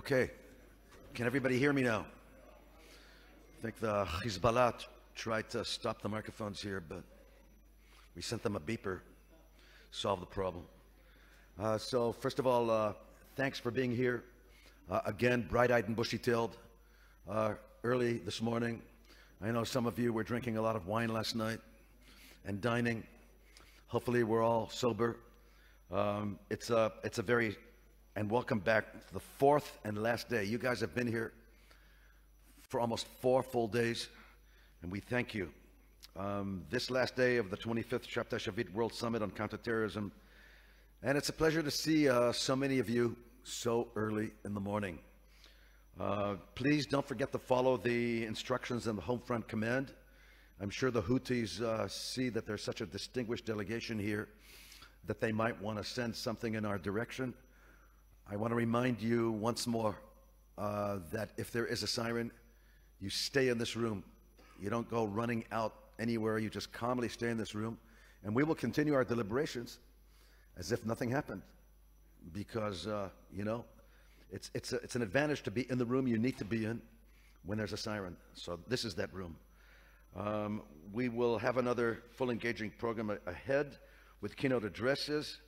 Okay. Can everybody hear me now? I think the Hezbollah tried to stop the microphones here, but we sent them a beeper. Solve the problem. So first of all, thanks for being here. Again, bright-eyed and bushy-tailed early this morning. I know some of you were drinking a lot of wine last night and dining. Hopefully we're all sober. It's a very, and welcome back to the fourth and last day. You guys have been here for almost 4 full days, and we thank you. This last day of the 25th Shabtai Shavit World Summit on Counterterrorism, and it's a pleasure to see so many of you so early in the morning. Please don't forget to follow the instructions in the Homefront Command. I'm sure the Houthis see that there's such a distinguished delegation here that they might want to send something in our direction. I want to remind you once more that if there is a siren, you stay in this room. You don't go running out anywhere. You just calmly stay in this room, and we will continue our deliberations as if nothing happened, because you know, it's an advantage to be in the room you need to be in when there's a siren. So this is that room. We will have another full engaging program ahead with keynote addresses,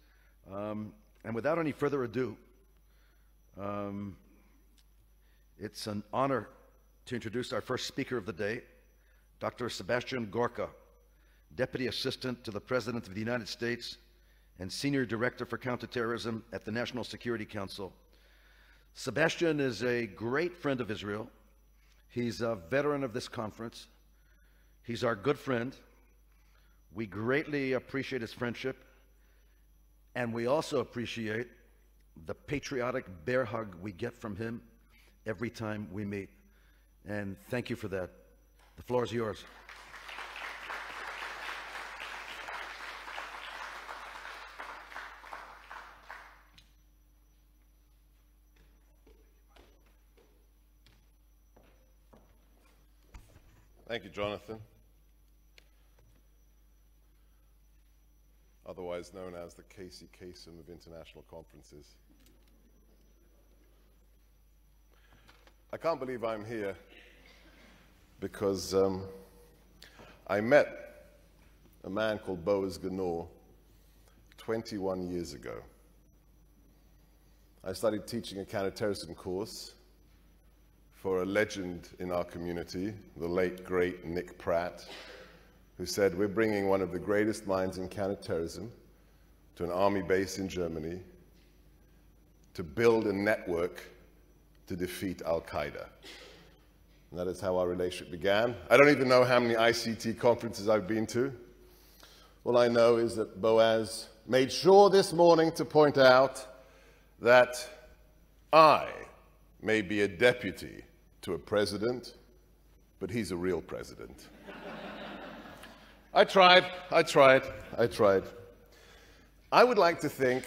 and without any further ado, it's an honor to introduce our first speaker of the day, Dr. Sebastian Gorka, Deputy Assistant to the President of the United States and Senior Director for Counterterrorism at the National Security Council. Sebastian is a great friend of Israel. He's a veteran of this conference. He's our good friend. We greatly appreciate his friendship, and we also appreciate the patriotic bear hug we get from him every time we meet. And thank you for that. The floor is yours. Thank you, Jonathan. Otherwise known as the Casey Kasem of international conferences. I can't believe I'm here because I met a man called Boaz Ganor 21 years ago. I started teaching a counterterrorism course for a legend in our community, the late, great Nick Pratt, who said, we're bringing one of the greatest minds in counterterrorism to an army base in Germany to build a network to defeat Al-Qaeda. And that is how our relationship began. I don't even know how many ICT conferences I've been to. All I know is that Boaz made sure this morning to point out that I may be a deputy to a president, but he's a real president. I tried. I would like to think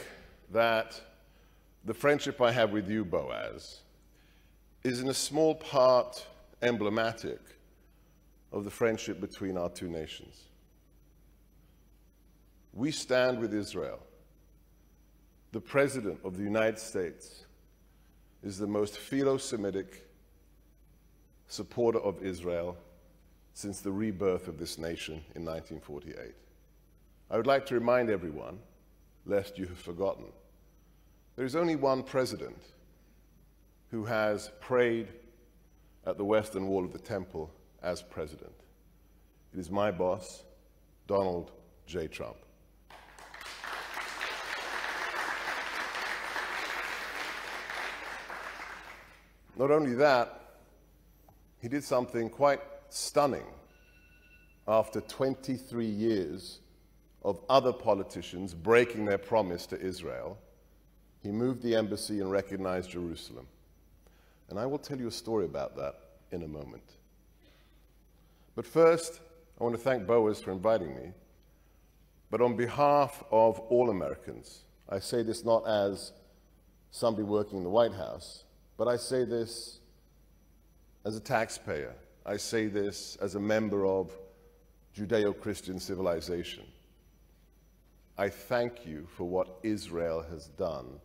that the friendship I have with you, Boaz, is in a small part emblematic of the friendship between our two nations. We stand with Israel. The President of the United States is the most philo-Semitic supporter of Israel since the rebirth of this nation in 1948. I would like to remind everyone, lest you have forgotten, there is only one president who has prayed at the Western Wall of the Temple as president. It is my boss, Donald J. Trump. Not only that, he did something quite stunning. After 23 years of other politicians breaking their promise to Israel, he moved the embassy and recognized Jerusalem. And I will tell you a story about that in a moment. But first, I want to thank Boaz for inviting me. But on behalf of all Americans, I say this not as somebody working in the White House, but I say this as a taxpayer. I say this as a member of Judeo-Christian civilization. I thank you for what Israel has done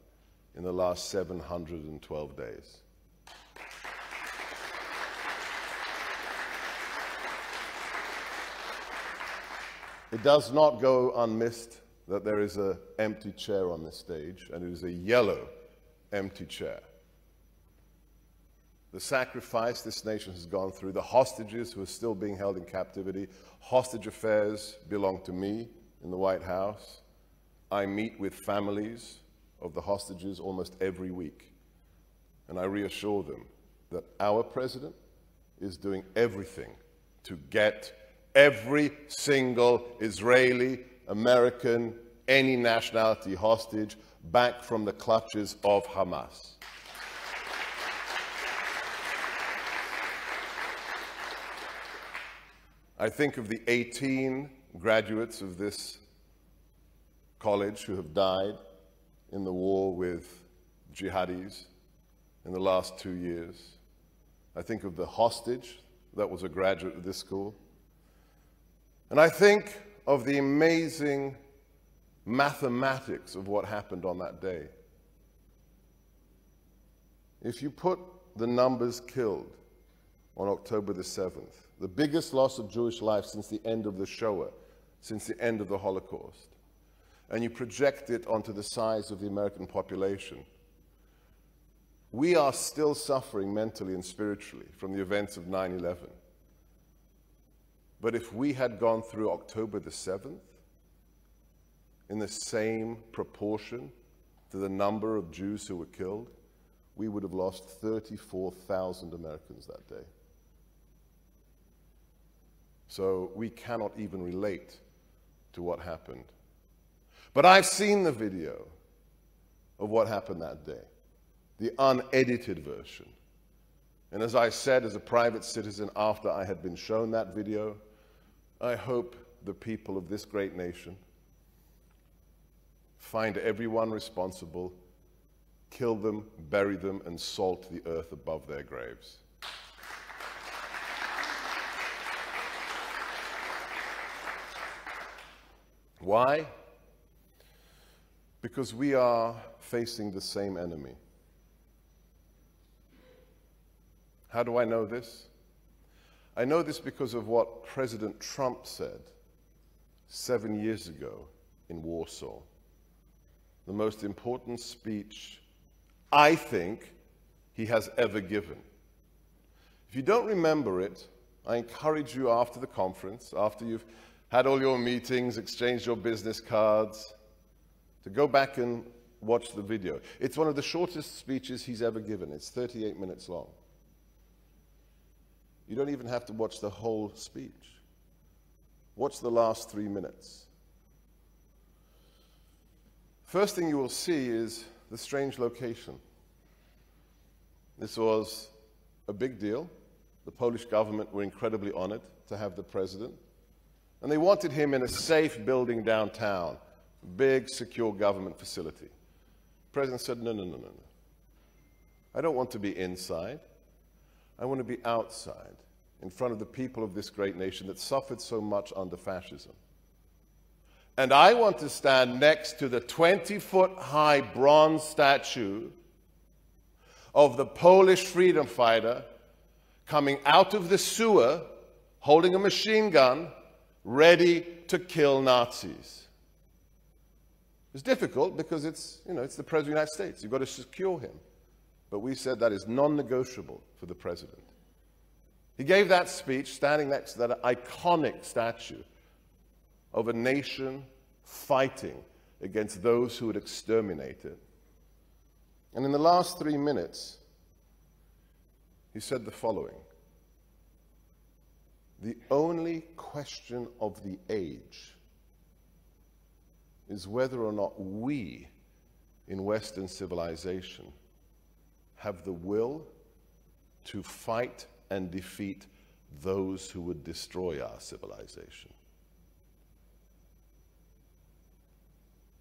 in the last 712 days. It does not go unmissed that there is an empty chair on this stage, and it is a yellow empty chair. The sacrifice this nation has gone through, the hostages who are still being held in captivity, hostage affairs belong to me in the White House. I meet with families of the hostages almost every week, and I reassure them that our president is doing everything to get every single Israeli, American, any nationality hostage back from the clutches of Hamas. I think of the 18 graduates of this college who have died in the war with jihadis in the last 2 years. I think of the hostage that was a graduate of this school. And I think of the amazing mathematics of what happened on that day. If you put the numbers killed on October the 7th, the biggest loss of Jewish life since the end of the Shoah, since the end of the Holocaust, and you project it onto the size of the American population, we are still suffering mentally and spiritually from the events of 9/11. But if we had gone through October the 7th in the same proportion to the number of Jews who were killed, we would have lost 34,000 Americans that day. So we cannot even relate to what happened. But I've seen the video of what happened that day, the unedited version. And as I said, as a private citizen, after I had been shown that video, I hope the people of this great nation find everyone responsible, kill them, bury them, and salt the earth above their graves. Why? Because we are facing the same enemy. How do I know this? I know this because of what President Trump said 7 years ago in Warsaw. The most important speech I think he has ever given. If you don't remember it, I encourage you after the conference, after you've had all your meetings, exchanged your business cards, to go back and watch the video. It's one of the shortest speeches he's ever given. It's 38 minutes long. You don't even have to watch the whole speech. Watch the last 3 minutes. First thing you will see is the strange location. This was a big deal. The Polish government were incredibly honored to have the president. And they wanted him in a safe building downtown, big, secure government facility. The president said, no. I don't want to be inside. I want to be outside, in front of the people of this great nation that suffered so much under fascism. And I want to stand next to the 20-foot-high bronze statue of the Polish freedom fighter coming out of the sewer, holding a machine gun, ready to kill Nazis. It's difficult because it's the President of the United States. You've got to secure him. But we said that is non-negotiable for the President. He gave that speech standing next to that iconic statue of a nation fighting against those who would exterminate it. And in the last 3 minutes, he said the following: the only question of the age is whether or not we in Western civilization have the will to fight and defeat those who would destroy our civilization.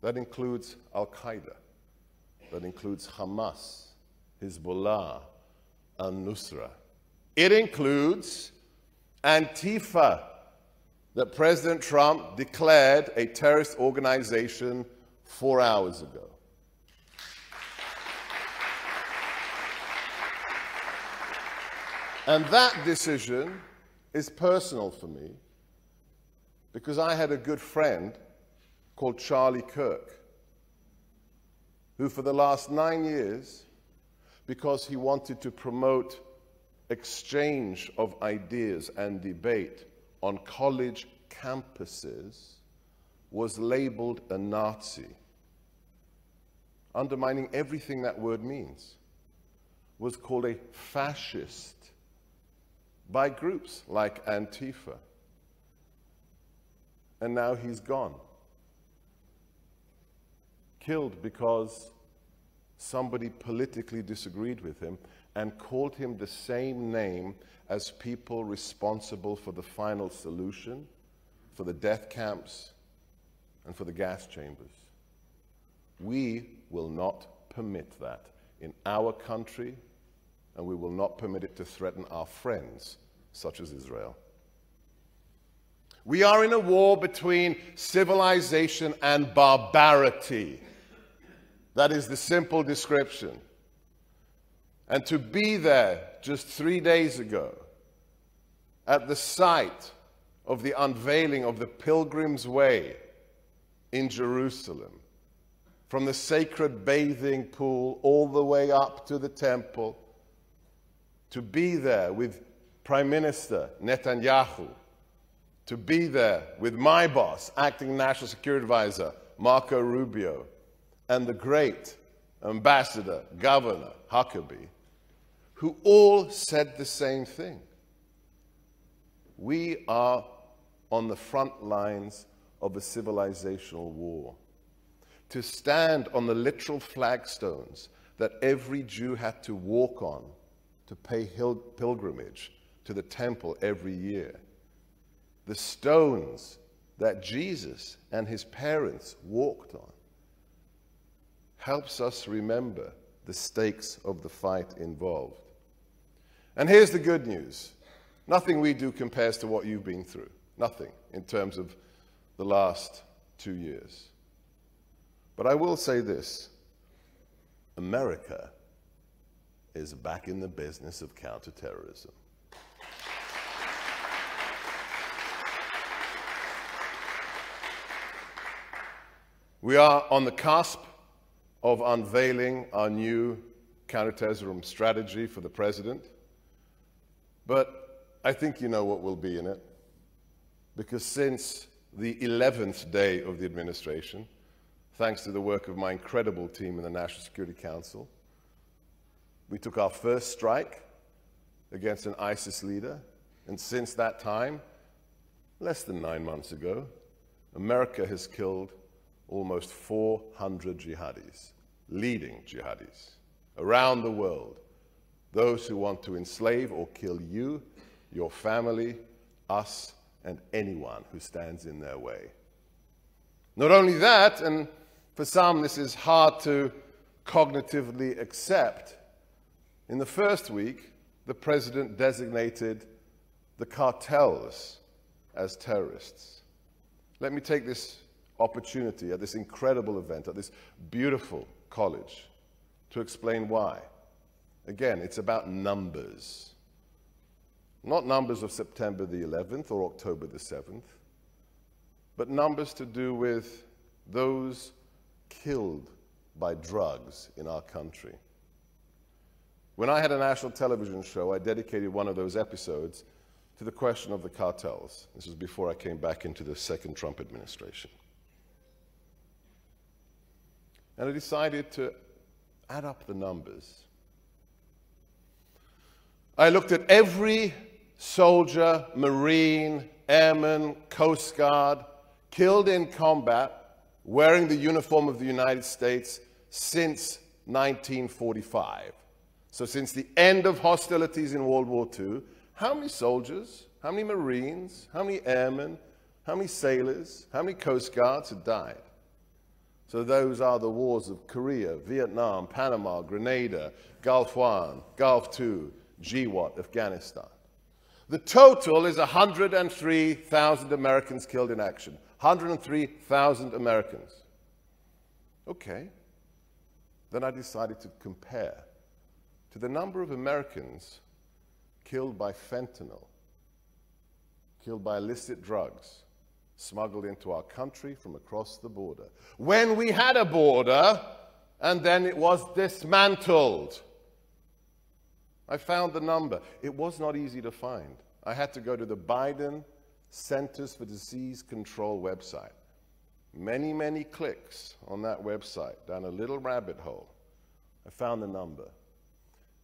That includes Al-Qaeda. That includes Hamas, Hezbollah, al-Nusra. It includes Antifa, that President Trump declared a terrorist organization 4 hours ago. And that decision is personal for me because I had a good friend called Charlie Kirk, who for the last 9 years, because he wanted to promote exchange of ideas and debate on college campuses, was labeled a Nazi, undermining everything that word means, was called a fascist by groups like Antifa. And now he's gone. Killed because somebody politically disagreed with him and called him the same name as people responsible for the final solution, for the death camps, and for the gas chambers. We will not permit that in our country, and we will not permit it to threaten our friends, such as Israel. We are in a war between civilization and barbarity. That is the simple description. And to be there just 3 days ago, at the site of the unveiling of the Pilgrim's Way in Jerusalem, from the sacred bathing pool all the way up to the temple, to be there with Prime Minister Netanyahu, to be there with my boss, Acting National Security Advisor Marco Rubio, and the great Ambassador, Governor Huckabee, who all said the same thing. We are on the front lines of a civilizational war. To stand on the literal flagstones that every Jew had to walk on to pay pilgrimage to the temple every year. The stones that Jesus and his parents walked on helps us remember the stakes of the fight involved. And here's the good news. Nothing we do compares to what you've been through. Nothing in terms of the last 2 years. But I will say this. America is back in the business of counterterrorism. We are on the cusp of unveiling our new counterterrorism strategy for the president. But I think you know what will be in it. Because since the 11th day of the administration, thanks to the work of my incredible team in the National Security Council, we took our first strike against an ISIS leader. And since that time, less than 9 months ago, America has killed almost 400 jihadis, leading jihadis, around the world. Those who want to enslave or kill you, your family, us, and anyone who stands in their way. Not only that, and for some this is hard to cognitively accept, in the first week, the president designated the cartels as terrorists. Let me take this opportunity at this incredible event, at this beautiful college, to explain why. Again, it's about numbers. Not numbers of September the 11th or October the 7th, but numbers to do with those killed by drugs in our country. When I had a national television show, I dedicated one of those episodes to the question of the cartels. This was before I came back into the second Trump administration. And I decided to add up the numbers. I looked at every soldier, Marine, Airman, Coast Guard, killed in combat, wearing the uniform of the United States since 1945. So since the end of hostilities in World War II, how many soldiers, how many Marines, how many airmen, how many sailors, how many Coast Guards had died? So those are the wars of Korea, Vietnam, Panama, Grenada, Gulf War, Gulf II, GWAT, Afghanistan. The total is 103,000 Americans killed in action. 103,000 Americans. Okay. Then I decided to compare to the number of Americans killed by fentanyl, killed by illicit drugs, smuggled into our country from across the border. When we had a border, and then it was dismantled. I found the number. It was not easy to find. I had to go to the Biden Centers for Disease Control website. Many, many clicks on that website, down a little rabbit hole. I found the number.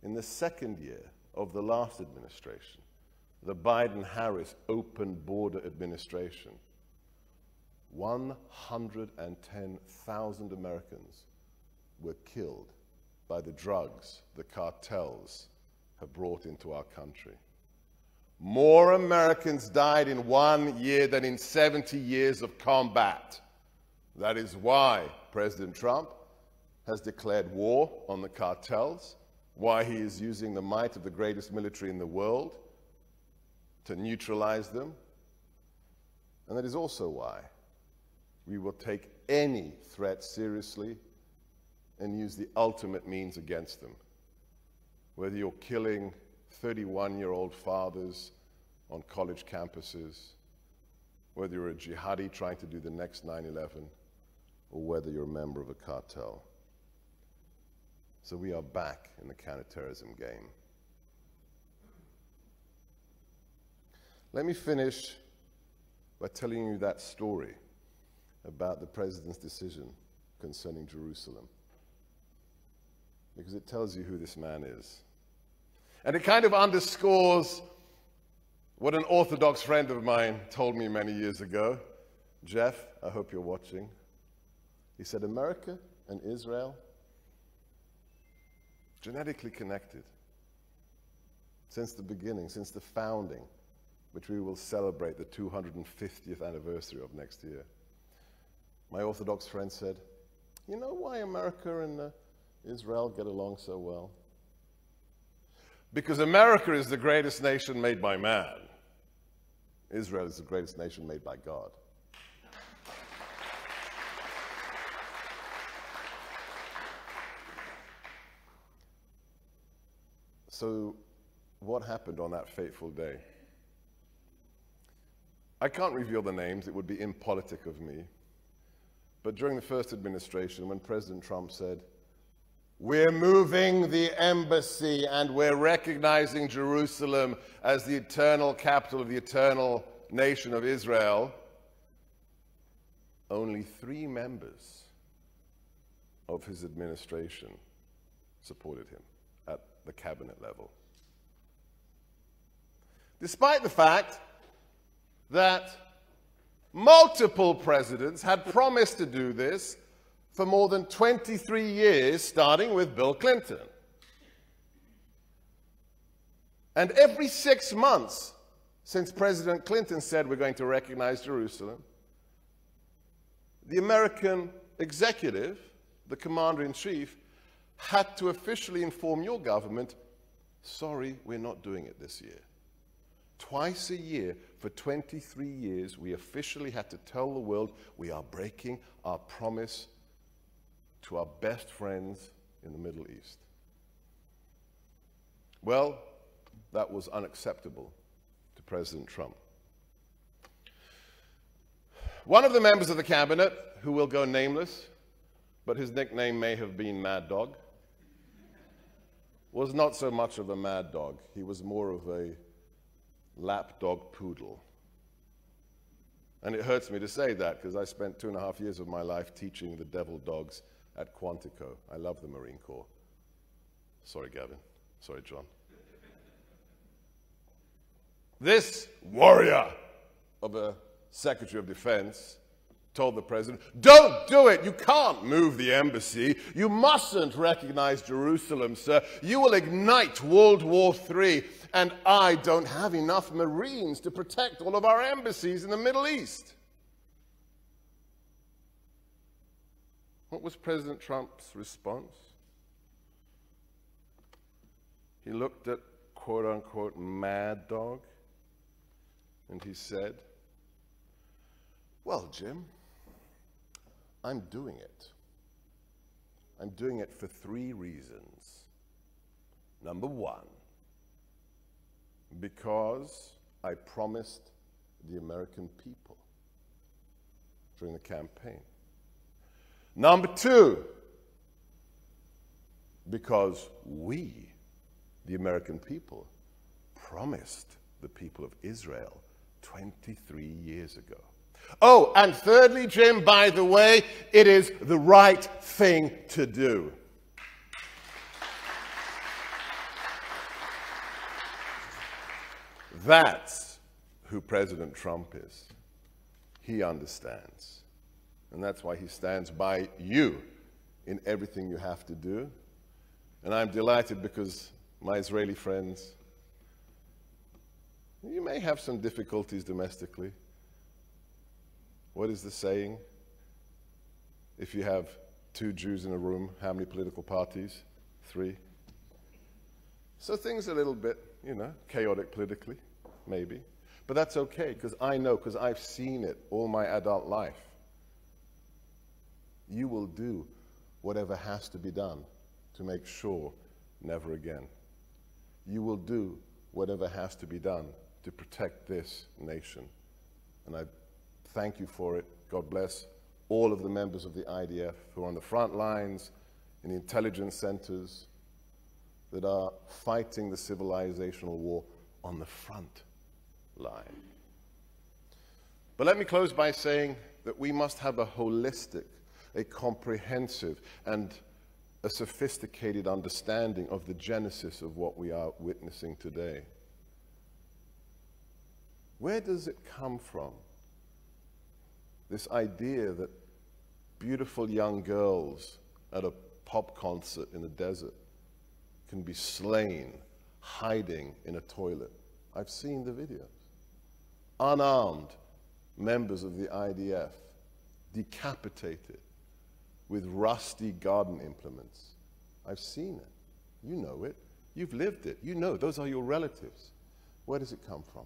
In the second year of the last administration, the Biden-Harris open border administration, 110,000 Americans were killed by the drugs the cartels have brought into our country. More Americans died in 1 year than in 70 years of combat. That is why President Trump has declared war on the cartels, why he is using the might of the greatest military in the world to neutralize them. And that is also why we will take any threat seriously and use the ultimate means against them. Whether you're killing 31-year-old fathers on college campuses, whether you're a jihadi trying to do the next 9/11, or whether you're a member of a cartel. So we are back in the counterterrorism game. Let me finish by telling you that story about the president's decision concerning Jerusalem, because it tells you who this man is. And it kind of underscores what an Orthodox friend of mine told me many years ago. Jeff, I hope you're watching. He said, America and Israel, genetically connected since the beginning, since the founding, which we will celebrate the 250th anniversary of next year. My Orthodox friend said, you know why America and Israel get along so well? Because America is the greatest nation made by man. Israel is the greatest nation made by God. So, what happened on that fateful day? I can't reveal the names, it would be impolitic of me. But during the first administration, when President Trump said, we're moving the embassy and we're recognizing Jerusalem as the eternal capital of the eternal nation of Israel, only 3 members of his administration supported him at the cabinet level. Despite the fact that multiple presidents had promised to do this for more than 23 years, starting with Bill Clinton. And every 6 months since President Clinton said we're going to recognize Jerusalem, the American executive, the commander-in-chief, had to officially inform your government, sorry, we're not doing it this year. Twice a year for 23 years, we officially had to tell the world we are breaking our promise to our best friends in the Middle East. Well, that was unacceptable to President Trump. One of the members of the cabinet, who will go nameless, but his nickname may have been Mad Dog, was not so much of a mad dog. He was more of a lapdog poodle. And it hurts me to say that because I spent 2.5 years of my life teaching the devil dogs at Quantico. I love the Marine Corps. Sorry, Gavin. Sorry, John. This warrior of a Secretary of Defense told the president, don't do it. You can't move the embassy. You mustn't recognize Jerusalem, sir. You will ignite World War III, and I don't have enough Marines to protect all of our embassies in the Middle East. What was President Trump's response? He looked at quote-unquote Mad Dog, and he said, well, Jim, I'm doing it. I'm doing it for 3 reasons. Number 1, because I promised the American people during the campaign. Number two, because we, the American people, promised the people of Israel 23 years ago. Oh, and thirdly, Jim, by the way, it is the right thing to do. That's who President Trump is. He understands. And that's why he stands by you in everything you have to do. And I'm delighted because my Israeli friends, you may have some difficulties domestically. What is the saying? If you have 2 Jews in a room, how many political parties? 3. So things are a little bit, chaotic politically, maybe. But that's okay, because I know, because I've seen it all my adult life. You will do whatever has to be done to make sure never again. You will do whatever has to be done to protect this nation. And I thank you for it. God bless all of the members of the IDF who are on the front lines, in the intelligence centers, that are fighting the civilizational war on the front line. But let me close by saying that we must have a holistic, a comprehensive, and a sophisticated understanding of the genesis of what we are witnessing today. Where does it come from? This idea that beautiful young girls at a pop concert in the desert can be slain, hiding in a toilet. I've seen the videos. Unarmed members of the IDF decapitated with rusty garden implements. I've seen it. You know it. You've lived it. You know, those are your relatives. Where does it come from?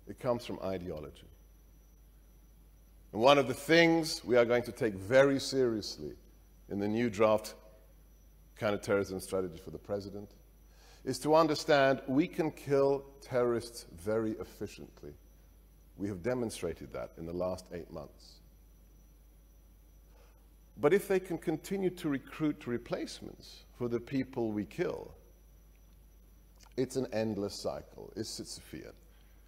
It comes from ideology. And one of the things we are going to take very seriously in the new draft counterterrorism strategy for the president is to understand we can kill terrorists very efficiently. We have demonstrated that in the last 8 months. But if they can continue to recruit replacements for the people we kill, it's an endless cycle. It's Sisyphean.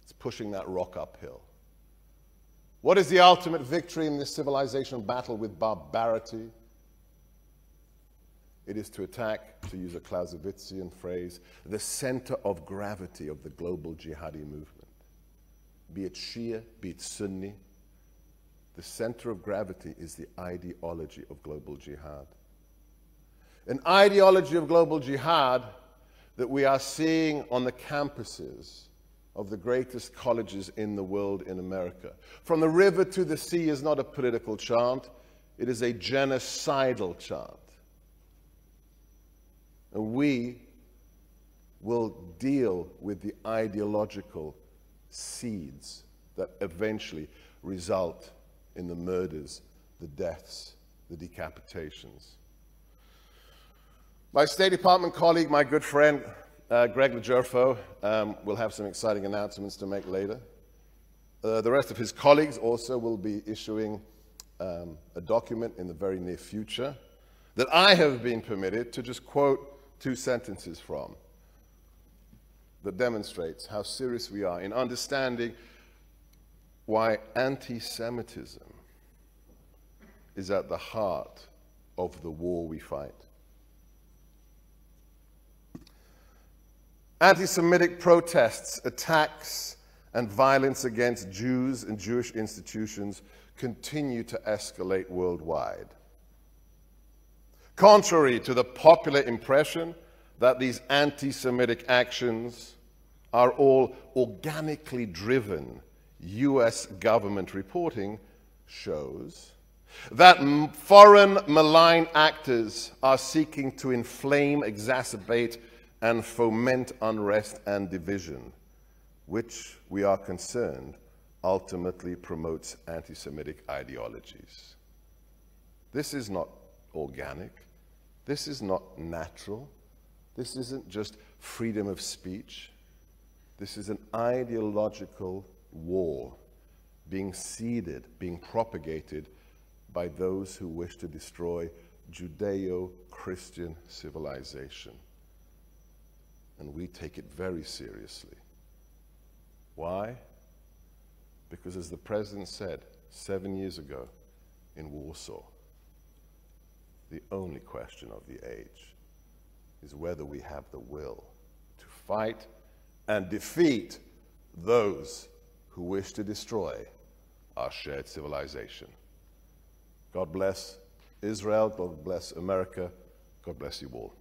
It's pushing that rock uphill. What is the ultimate victory in this civilization battle with barbarity? It is to attack, to use a Clausewitzian phrase, the center of gravity of the global jihadi movement. Be it Shia, be it Sunni, the center of gravity is the ideology of global jihad. An ideology of global jihad that we are seeing on the campuses of the greatest colleges in the world in America. From the river to the sea is not a political chant, it is a genocidal chant. And we will deal with the ideological seeds that eventually result in the murders, the deaths, the decapitations. My State Department colleague, my good friend, Greg Legerfo, will have some exciting announcements to make later. The rest of his colleagues also will be issuing a document in the very near future that I have been permitted to just quote 2 sentences from that demonstrates how serious we are in understanding why anti-Semitism is at the heart of the war we fight. Anti-Semitic protests, attacks, and violence against Jews and Jewish institutions continue to escalate worldwide. Contrary to the popular impression that these anti-Semitic actions are all organically driven, US government reporting shows that foreign malign actors are seeking to inflame, exacerbate, and foment unrest and division, which we are concerned ultimately promotes anti-Semitic ideologies. This is not organic. This is not natural. This isn't just freedom of speech. This is an ideological war being seeded, being propagated by those who wish to destroy Judeo-Christian civilization. And we take it very seriously. Why? Because as the President said 7 years ago in Warsaw, the only question of the age is whether we have the will to fight and defeat those who wish to destroy our shared civilization. God bless Israel, God bless America, God bless you all.